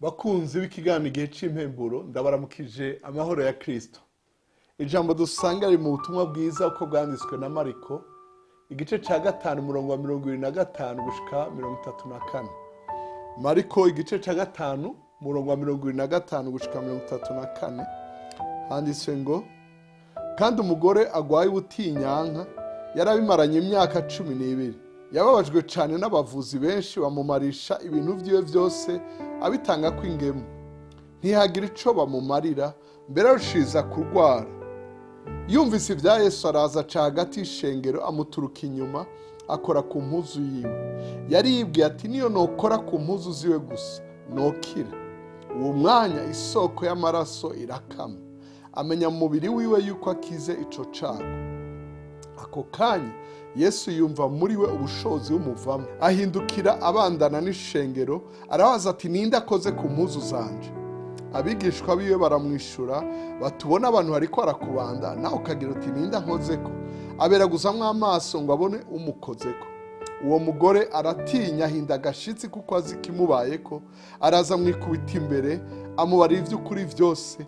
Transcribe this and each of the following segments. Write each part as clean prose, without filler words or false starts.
Bakunzi b'ikiganiro igihe c'impemburo ndabaramukije amahoro ya Kristo. Ijambo dusanga ari mu butumwa bwiza uko bwanditswe na Mariko igice ca 5 murongo wa 25 gushika 34. Mariko igice ca 5 murongo wa 25 gushika 34 handitswe ngo kandi umugore agwaye ubutinyanka yarabimaranye imyaka 12. Yababajwe cyane n'abavuzi benshi bamumarisha ibintu vyiwe vyose abitanga kw'ingemu. Ntihagira ico bamumarira mbere arushiza kurwara. Yumvise ibya Yesu araza ca hagati y'ishengero amuturuka inyuma akora ku mpuzu yiwe. Yari yibwiye ati niyo nokora ku mpuzu ziwe gusa nokira. Uwo mwanya isoko y'amaraso irakama. Amenya mu mubiri wiwe yuko akize ico cago. Ako kanya Yesu yumva muri we ubushobozi bumuvamo. Ahindukira abandana n'ishengero arabaza ati ninde akoze ku mpuzu zanje? Abigishwa biwe baramwishura batubona abantu hariko arakubanda naho ukagira uti ninde nkozeko? Aberaguzamwo amaso ngo abone umukozeko. Uwo mugore aratinya ahinda agashitsi kuko azi kimubayeko, araza mwikubita imbere amubarira ivy'ukuri vyose.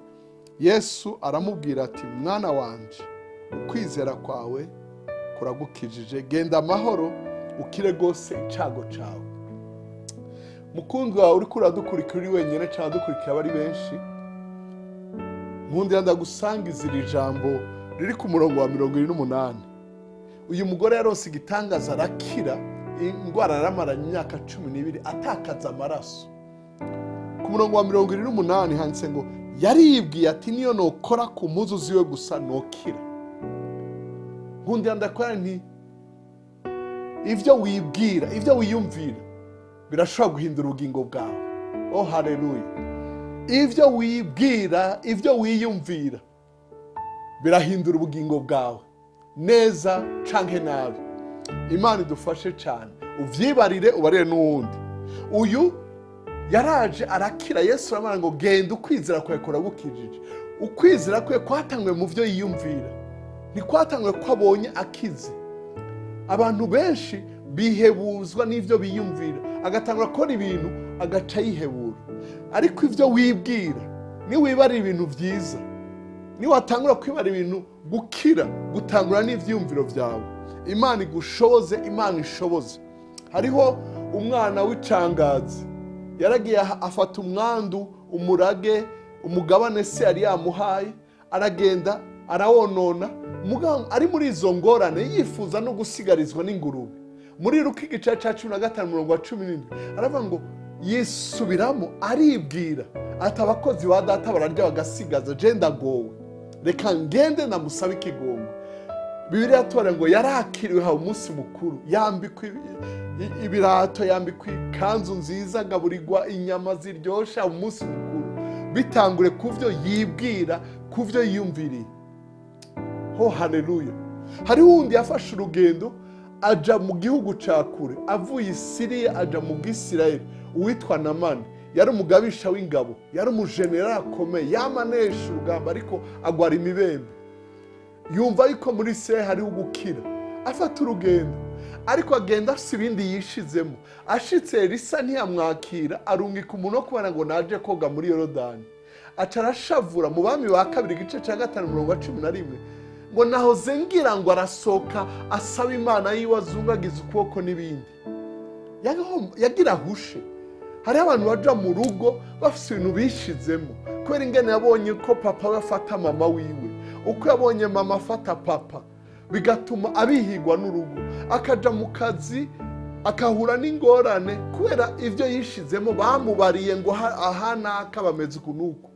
Yesu aramubwira ati mwana wanje ukwizera kwawe kuragukijije, genda amahoro ukire gose icago cawe. Mukundwa uriko uradukurikira uri wenyene cyangwa dukurikira bari benshi, nkundira ndagusangiza iri jambo riri ku murongo wa 28. Uyu mugore yaronse igitangaza arakira ingwara yaramaranye imyaka 12 atakaza amaraso. Ku murongo wa 28 handitse ngo yaribwiye ati niyo nokora ku mpuzu ziwe gusa nokira. Nkundira ndakora nti ivyo wibwira, ivyo wiyumvira birashobora guhindura ubugingo bwawe. Oh haleluya. Ivyo wibwira, ivyo wiyumvira birahindura ubugingo bwawe neza canke nabi. Imana idufashe cyane. Uvyibarire ubarire n'uwundi. Uyu yaraje arakira. Yesu aramara ngo genda ukwizera kwawe kuragukijije. Ukwizera kwawe kwatangwe mu vyo yiyumvira. Ntikwatangwe ko abonye akize. Abantu benshi bihebuzwa n'ivyo biyumvira, agatangura gukora ibintu agaca yihebura. Ariko ivyo wibwira, ni wibarira ibintu vyiza, ni watangura kwibarira ibintu gukira, gutangura n'ivyumviro vyawe. Imana igushoboze, Imana ishoboze. Hariho umwana w'icangazi yaragiye afata umwandu, umurage, umugabane se yari yamuhaye, aragenda arawonona. Mugabo ari muri izo ngorane yifuza no gusigarizwa n'ingurube. Muri Luka igice ca 15 murongo wa 17 aravuga ngo yisubiramo aribwira ati abakozi ba data bararya bagasigaza, je ndagowe, reka ngende namusaba ikigongo. Bibiliya yatubara ngo yarakiriwe ha umunsi mukuru, yambikwa ibirato, yambikwa ikanzu nziza, agaburirwa inyama ziryosha umunsi mukuru, bitangure kuvyo yibwira, kuvyo yiyumviriye. Ho haleluya. Hari wundi yafashe urugendo aja mu gihugu ca kure, avuye i Siriya aja mu Gisirayeli. Uwitwa Namani yari umugabisha w'ingabo, yari umujenerali akomeye, yamanesha urugamba ariko agwara imibembe. Yumva yuko muri se hari ugukira, afata urugendo ariko agenda afise ibindi yishizemo. Ashitse Elisa ntiyamwakira, arungika umuntu wo kubana ngo naje koga muri Yorodani. Aca arashavura. Mu Bami ba kabiri igice ca 5 murongo wa 11 ngo nahoze ngira ngo arasoka asaba Imana yiwe azungagiza ukuboko n'ibindi. Yagira hushe. Hari abantu baja mu rugo bafise ibintu bishizemo, kubera ingene yabonye ko papa bafata mama wiwe, uko yabonye mama afata papa, bigatuma abihigwa n'urugo. Akaja mu kazi akahura n'ingorane kubera ivyo yishizemo bamubariye ngo ahanaka bameze kunuko.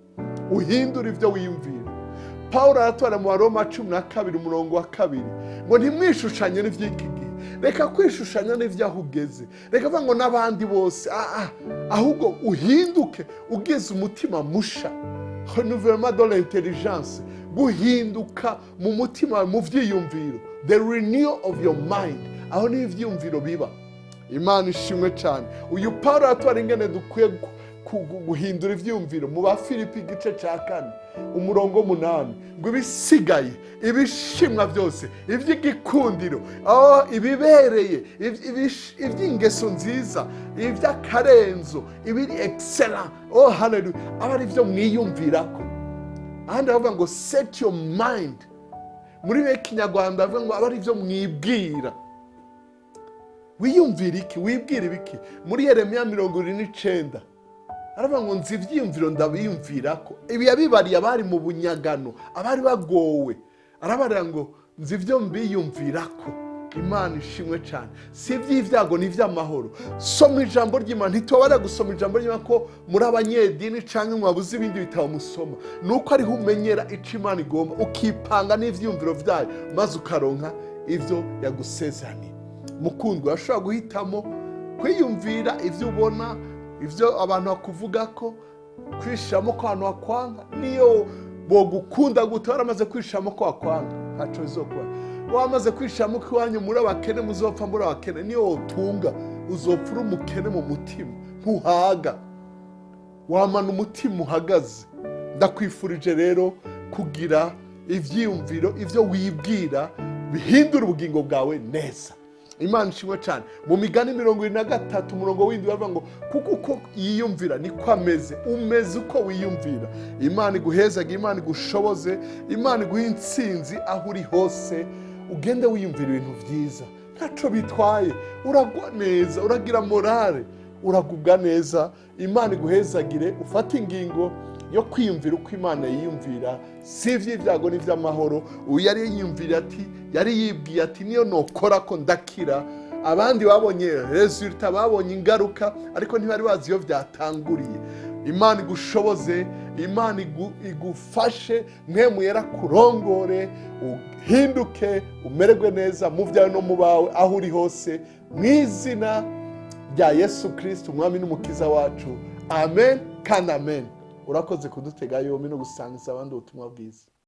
Uhindura ivyo wiyumvira. Paulo aratwara mu Roma 12 umurongo wa 2 ngo ntimwishushanye n'ivy'iki gihe, reka kwishushanya n'ivyaho ugeze, reka vuga ngo n'abandi bose, ahubwo uhinduke ugize umutima musha. Renouvellement de l'intelligence, guhinduka mu mutima mu vyiyumviro, the renewal of your mind. Aho ni ivyiyumviro biba. Imana ishimwe cyane. Uyu Paulo aratwara ingene dukwiye guhindura ivyiyumviro mu Bafilipi igice ca 4 umurongo 8 ngo ibisigaye ibishimwa byose ivy'igikundiro ibibereye ivy'ingeso nziza ivy'akarenzo ibiri excellent hallelujah abari byo mwiyumvirako. Ahandi bavuga ngo set your mind, muri Kinyarwanda bavuga ngo abari byo mwibwira. Wiyumvira iki? Wibwira ibiki? Muri Yeremiya 29 aravuga ngo nzi ivyiyumviro ndabiyumvirako. Ibi yabibariye abari mu bunyagano, abari bagowe. Arabarira ngo nzi ivyo mbiyumvirako. Imana ishimwe cyane. Si ivy'ivyago ni ivy'amahoro. Soma ijambo ry'Imana. Ntitobara gusoma ijambo ry'Imana ko muri abanyedini canke mwabuze ibindi bitabo musoma. Nuko ariho umenyera ico Imana igomba, ukipanga n'ivyiyumviro vyayo maze ukaronka ivyo yagusezeraniye. Mukundwa, ashobora guhitamo kwiyumvira ivyo ubona, ivyo abantu bakuvuga ko, kwishamo ko abantu bakwanga. Niyo bogukunda gute waramaze kwishamo ko bakwanga, ntaco bizokora. Wamaze kwishamo ko iwanyu muri abakene muzopfa muri abakene, niyo wotunga uzopfura umukene mu mutima, ntuhaga, wamana umutima uhagaze. Ndakwifurije rero kugira ivyiyumviro, ivyo wibwira bihindura ubugingo bwawe neza. Imana ishimwe cyane. Mu Migani 23 umurongo w'indwi bavuga ngo kuko uko yiyumvira niko ameze, umeze uko wiyumvira. Imana iguhezage, Imana igushoboze, Imana iguhe intsinzi aho uri hose. Ugende wiyumvira ibintu vyiza, ntaco bitwaye, uragwa neza, uragira morale, uragubwa neza. Imana iguhezagire, ufate ingingo yo kwiyumvira uko Imana yiyumvira, si ivy'ivyago n'ivy'amahoro. Uyu yari yiyumvira ati, yari yibwiye ati niyo nokora ko ndakira. Abandi babonye resulta, babonye ingaruka, ariko ntibari bazi iyo vyatanguriye. Imana igushoboze, Imana igufashe, mwemu yera kurongore, uhinduke, umererwe neza mu vyawe no mu bawe aho uri hose, mw'izina rya Yesu Kristo umwami n'umukiza wacu. Amen kandi amen. Urakoze kudutega yombi no gusangiza abandi ubutumwa bwiza.